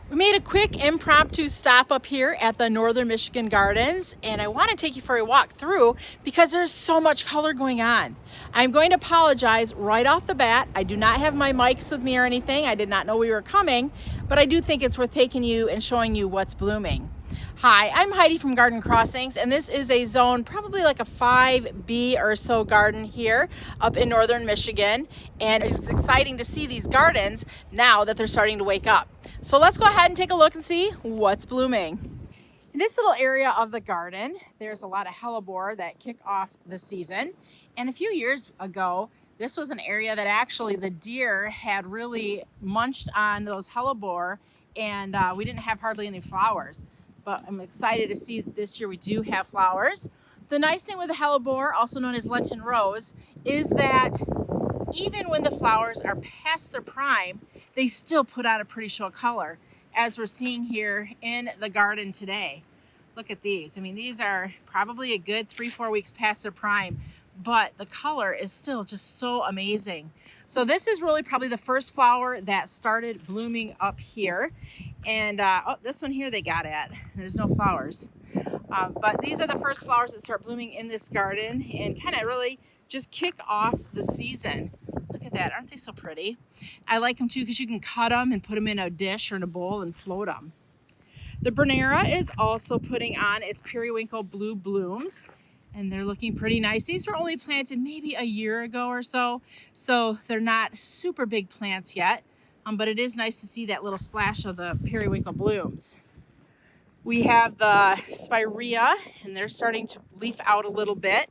We made a quick impromptu stop up here at the Northern Michigan Gardens, and I want to take you for a walk through because there's so much color going on. I'm going to apologize right off the bat. I do not have my mics with me or anything. I did not know we were coming, but I do think it's worth taking you and showing you what's blooming. Hi, I'm Heidi from Garden Crossings, and this is a zone, probably like a 5B or so garden here up in Northern Michigan. And it's exciting to see these gardens now that they're starting to wake up. So let's go ahead and take a look and see what's blooming. In this little area of the garden, there's a lot of hellebore that kick off the season. And a few years ago, this was an area that actually the deer had really munched on those hellebore, and we didn't have hardly any flowers. But I'm excited to see that this year we do have flowers. The nice thing with the hellebore, also known as Lenten rose, is that even when the flowers are past their prime, they still put on a pretty show of color, as we're seeing here in the garden today. Look at these. I mean, these are probably a good 3-4 weeks past their prime, but the color is still just so amazing. So this is really probably the first flower that started blooming up here. And oh, this one here they got at. There's no flowers. But these are the first flowers that start blooming in this garden and kind of really just kick off the season. Look at that. Aren't they so pretty? I like them too because you can cut them and put them in a dish or in a bowl and float them. The Bernera is also putting on its periwinkle blue blooms, and they're looking pretty nice. These were only planted maybe a year ago or so, so they're not super big plants yet, but it is nice to see that little splash of the periwinkle blooms. We have the spirea, and they're starting to leaf out a little bit.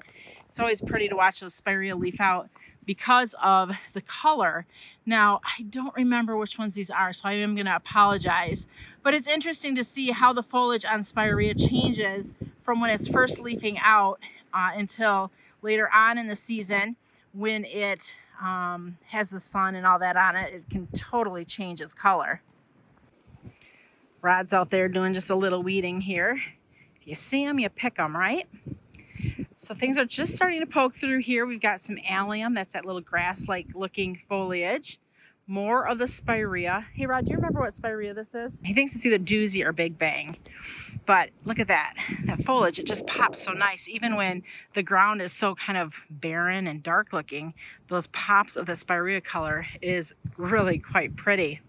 It's always pretty to watch those spirea leaf out because of the color. Now, I don't remember which ones these are, so I am going to apologize. But it's interesting to see how the foliage on spirea changes from when it's first leafing out until later on in the season when it has the sun and all that on it. It can totally change its color. Rod's out there doing just a little weeding here. If you see them, you pick them, right? So things are just starting to poke through here. We've got some allium. That's that little grass-like looking foliage. More of the spirea. Hey, Rod, do you remember what spirea this is? He thinks it's either doozy or big bang. But look at that. That foliage, it just pops so nice. Even when the ground is so kind of barren and dark looking, those pops of the spirea color is really quite pretty.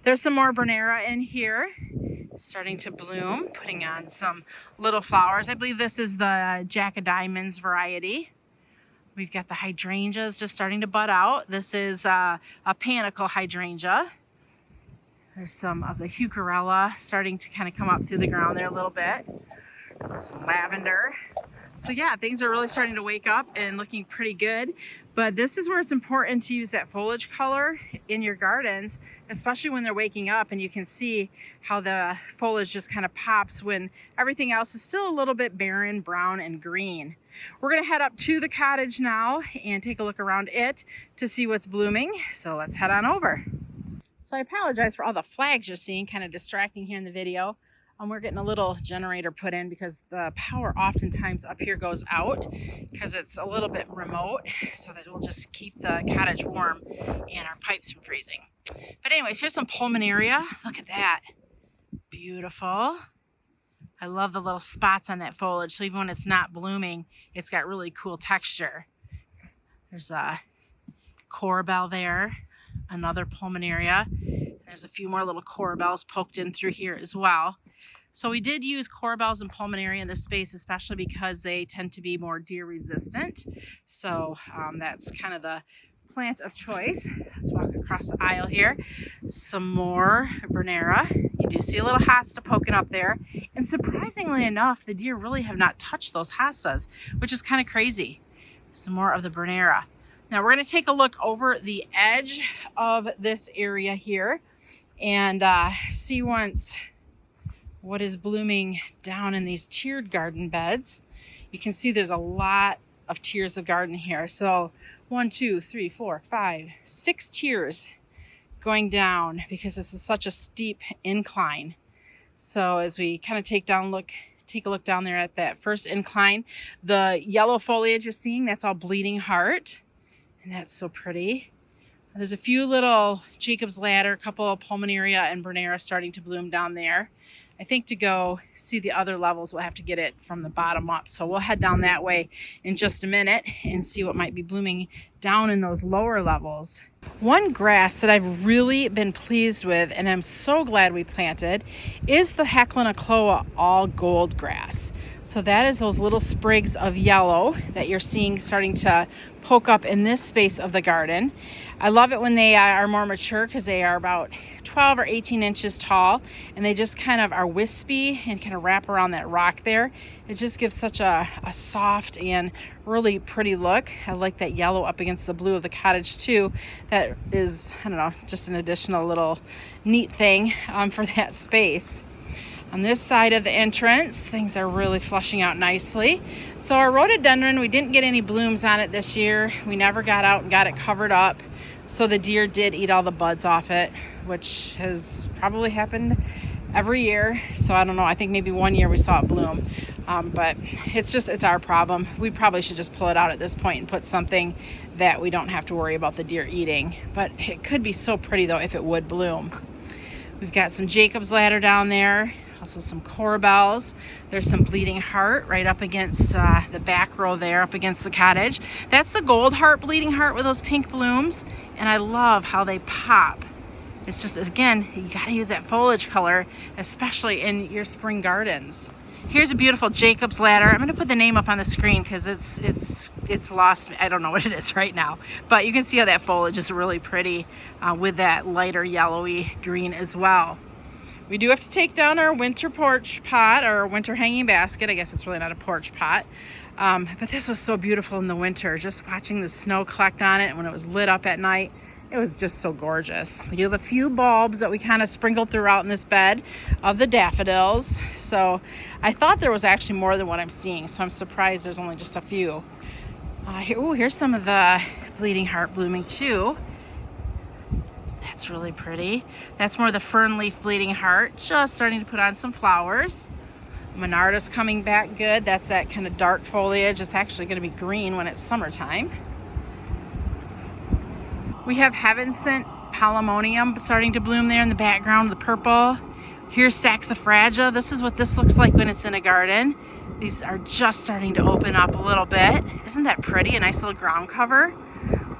There's some more Bernera in here, starting to bloom, putting on some little flowers. I believe this is the Jack of Diamonds variety. We've got the hydrangeas just starting to bud out. This is a panicle hydrangea. There's some of the heucherella starting to kind of come up through the ground there a little bit. Some lavender. So yeah, things are really starting to wake up and looking pretty good. But this is where it's important to use that foliage color in your gardens, especially when they're waking up, and you can see how the foliage just kind of pops when everything else is still a little bit barren, brown, and green. We're gonna head up to the cottage now and take a look around it to see what's blooming. So let's head on over. So I apologize for all the flags you're seeing, kind of distracting here in the video. We're getting a little generator put in because the power oftentimes up here goes out because it's a little bit remote, so that it will just keep the cottage warm and our pipes from freezing. But anyways, here's some pulmonaria. Look at that. Beautiful. I love the little spots on that foliage. So even when it's not blooming, it's got really cool texture. There's a corbel there, another pulmonaria. There's a few more little corbels poked in through here as well. So we did use corbels and pulmonaria in this space, especially because they tend to be more deer resistant. So that's kind of the plant of choice. Let's walk across the aisle here. Some more Bernera. You do see a little hosta poking up there. And surprisingly enough, the deer really have not touched those hostas, which is kind of crazy. Some more of the Bernera. Now we're going to take a look over the edge of this area here and see once what is blooming down in these tiered garden beds. You can see there's a lot of tiers of garden here. So 1, 2, 3, 4, 5, 6 tiers going down because this is such a steep incline. So as we kind of take a look down there at that first incline, the yellow foliage you're seeing, that's all bleeding heart. And that's so pretty. There's a few little Jacob's Ladder, a couple of Pulmonaria and Bernera starting to bloom down there. I think to go see the other levels, we'll have to get it from the bottom up. So we'll head down that way in just a minute and see what might be blooming down in those lower levels. One grass that I've really been pleased with, and I'm so glad we planted, is the Hecklenachloa all gold grass. So that is those little sprigs of yellow that you're seeing starting to poke up in this space of the garden. I love it when they are more mature because they are about 12 or 18 inches tall, and they just kind of are wispy and kind of wrap around that rock there. It just gives such a soft and really pretty look. I like that yellow up against the blue of the cottage too. That is, I don't know, just an additional little neat thing for that space. On this side of the entrance, things are really flushing out nicely. So our rhododendron, we didn't get any blooms on it this year. We never got out and got it covered up. So the deer did eat all the buds off it, which has probably happened every year. So I don't know, I think maybe one year we saw it bloom. But it's our problem. We probably should just pull it out at this point and put something that we don't have to worry about the deer eating. But it could be so pretty though if it would bloom. We've got some Jacob's Ladder down there. Also some corbels. There's some bleeding heart right up against the back row there, up against the cottage. That's the gold heart bleeding heart with those pink blooms, and I love how they pop. It's just, again, you gotta use that foliage color, especially in your spring gardens. Here's a beautiful Jacob's Ladder. I'm gonna put the name up on the screen because it's lost. I don't know what it is right now, but you can see how that foliage is really pretty with that lighter yellowy green as well. We do have to take down our winter porch pot, or winter hanging basket. I guess it's really not a porch pot. But this was so beautiful in the winter. Just watching the snow collect on it when it was lit up at night. It was just so gorgeous. We do have a few bulbs that we kind of sprinkled throughout in this bed of the daffodils. So I thought there was actually more than what I'm seeing. So I'm surprised there's only just a few. Here's some of the bleeding heart blooming too. That's really pretty. That's more the fern leaf bleeding heart, just starting to put on some flowers. Monarda's coming back good. That's that kind of dark foliage. It's actually going to be green when it's summertime. We have heaven sent palamonium starting to bloom there in the background, the purple. Here's saxifraga. This is what this looks like when it's in a garden. These are just starting to open up a little bit. Isn't that pretty? A nice little ground cover.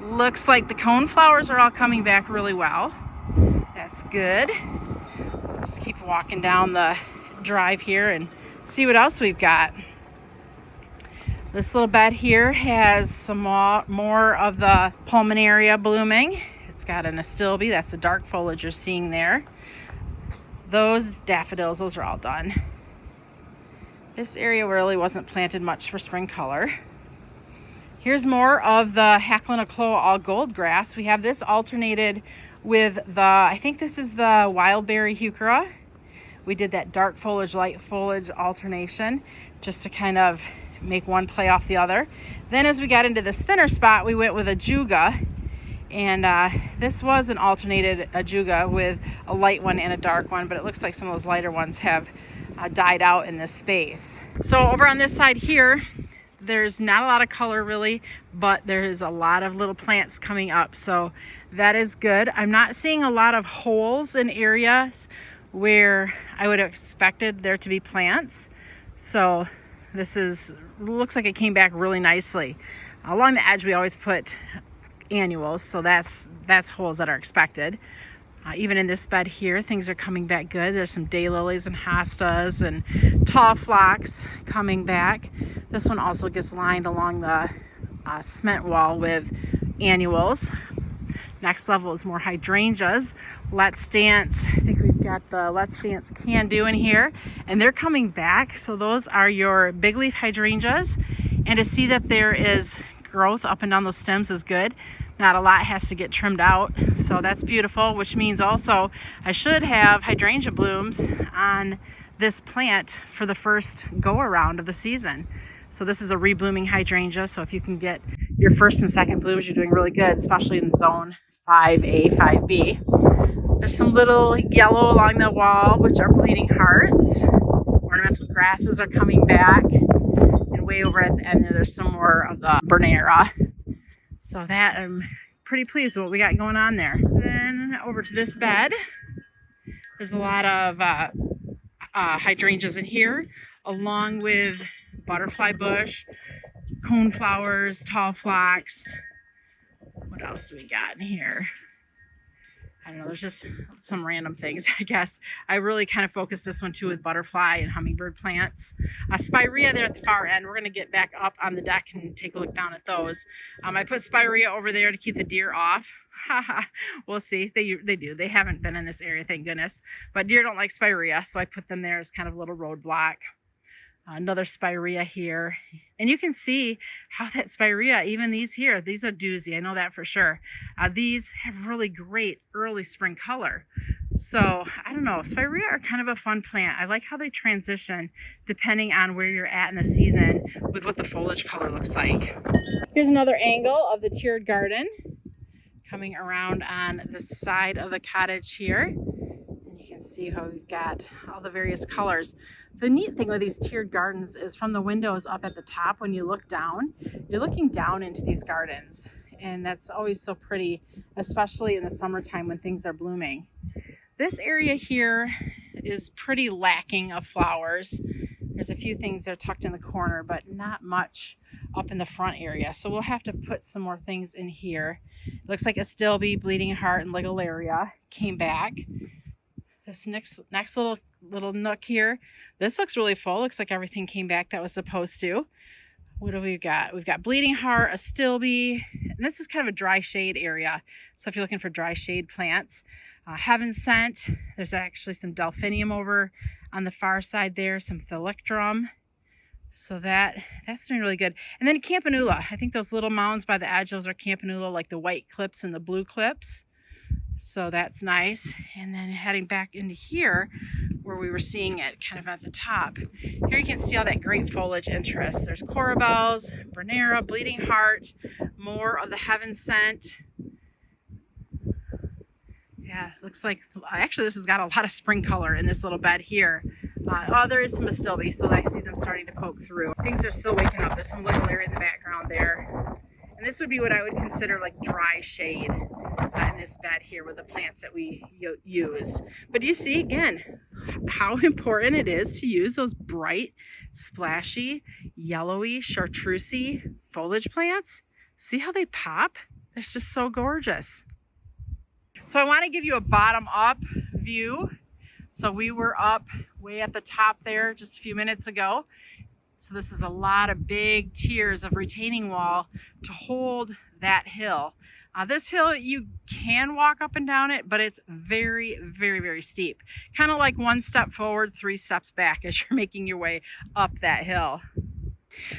Looks like the cone flowers are all coming back really well. That's good. Just keep walking down the drive here and see what else we've got. This little bed here has some more of the Pulmonaria blooming. It's got an astilbe. That's the dark foliage you're seeing there. Those daffodils, those are all done. This area really wasn't planted much for spring color. Here's more of the Hecklenachloa all gold grass. We have this alternated with I think this is the wildberry heuchera. We did that dark foliage, light foliage alternation just to kind of make one play off the other. Then as we got into this thinner spot, we went with a juga. And this was an alternated ajuga with a light one and a dark one, but it looks like some of those lighter ones have died out in this space. So over on this side here, there's not a lot of color really, but there's a lot of little plants coming up. So that is good. I'm not seeing a lot of holes in areas where I would have expected there to be plants. So this looks like it came back really nicely. Along the edge, we always put annuals. So that's holes that are expected. Even in this bed here, things are coming back good. There's some daylilies and hostas and tall phlox coming back. This one also gets lined along the cement wall with annuals. Next level is more hydrangeas. Let's Dance, I think we've got the Let's Dance Can Do in here, and they're coming back. So those are your big leaf hydrangeas. And to see that there is growth up and down those stems is good. Not a lot has to get trimmed out, so that's beautiful, which means also I should have hydrangea blooms on this plant for the first go around of the season. So this is a reblooming hydrangea, so if you can get your first and second blooms, you're doing really good, especially in zone 5A, 5B. There's some little yellow along the wall, which are bleeding hearts. Ornamental grasses are coming back, and way over at the end there's some more of the Bernera. So that I'm pretty pleased with what we got going on there. Then over to this bed. There's a lot of hydrangeas in here, along with butterfly bush, coneflowers, tall phlox. What else do we got in here? I don't know, there's just some random things, I guess. I really kind of focused this one too with butterfly and hummingbird plants. Spirea there at the far end. We're going to get back up on the deck and take a look down at those. I put spirea over there to keep the deer off. We'll see. They do. They haven't been in this area, thank goodness. But deer don't like spirea, so I put them there as kind of a little roadblock. Another spirea here, and you can see how that spirea, even these here, these are doozy, I know that for sure. These have really great early spring color. So I don't know, spirea are kind of a fun plant. I like how they transition depending on where you're at in the season with what the foliage color looks like. Here's another angle of the tiered garden coming around on the side of the cottage here. See how we've got all the various colors. The neat thing with these tiered gardens is from the windows up at the top, when you look down, you're looking down into these gardens, and that's always so pretty, especially in the summertime when things are blooming. This area here is pretty lacking of flowers. There's a few things that are tucked in the corner, but not much up in the front area, so we'll have to put some more things in here. It looks like Astilbe, bleeding heart, and ligularia came back. This next little nook here, this looks really full. Looks like everything came back that was supposed to. What do we got? We've got bleeding heart, Astilbe, and this is kind of a dry shade area. So if you're looking for dry shade plants, heaven sent. There's actually some delphinium over on the far side there, some thalictrum. So that's doing really good. And then campanula. I think those little mounds by the edge, those are campanula, like the white clips and the blue clips. So that's nice. And then heading back into here where we were seeing it kind of at the top. Here you can see all that great foliage interest. There's corabels, Bernera, bleeding heart, more of the heaven sent. Yeah, looks like, actually this has got a lot of spring color in this little bed here. Oh, there is some Astilbe, so I see them starting to poke through. Things are still waking up. There's some ligularia in the background there. And this would be what I would consider like dry shade in this bed here with the plants that we used. But do you see again how important it is to use those bright, splashy, yellowy, chartreusey foliage plants? See how they pop? They're just so gorgeous. So I want to give you a bottom up view. So we were up way at the top there just a few minutes ago. So this is a lot of big tiers of retaining wall to hold that hill. This hill, you can walk up and down it, but it's very, very, very steep. Kind of like 1 step forward, 3 steps back as you're making your way up that hill.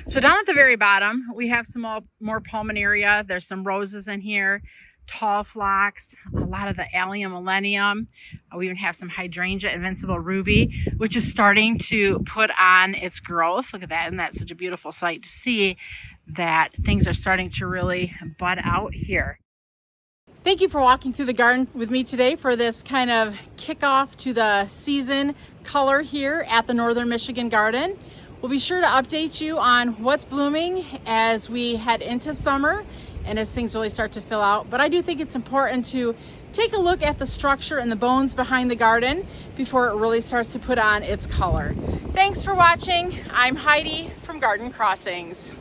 So down at the very bottom, we have some more pulmonaria. There's some roses in here, tall phlox, a lot of the Allium millennium. We even have some hydrangea invincible ruby, which is starting to put on its growth. Look at that, and that's such a beautiful sight to see that things are starting to really bud out here. Thank you for walking through the garden with me today for this kind of kickoff to the season color here at the Northern Michigan Garden. We'll be sure to update you on what's blooming as we head into summer and as things really start to fill out. But I do think it's important to take a look at the structure and the bones behind the garden before it really starts to put on its color. Thanks for watching. I'm Heidi from Garden Crossings.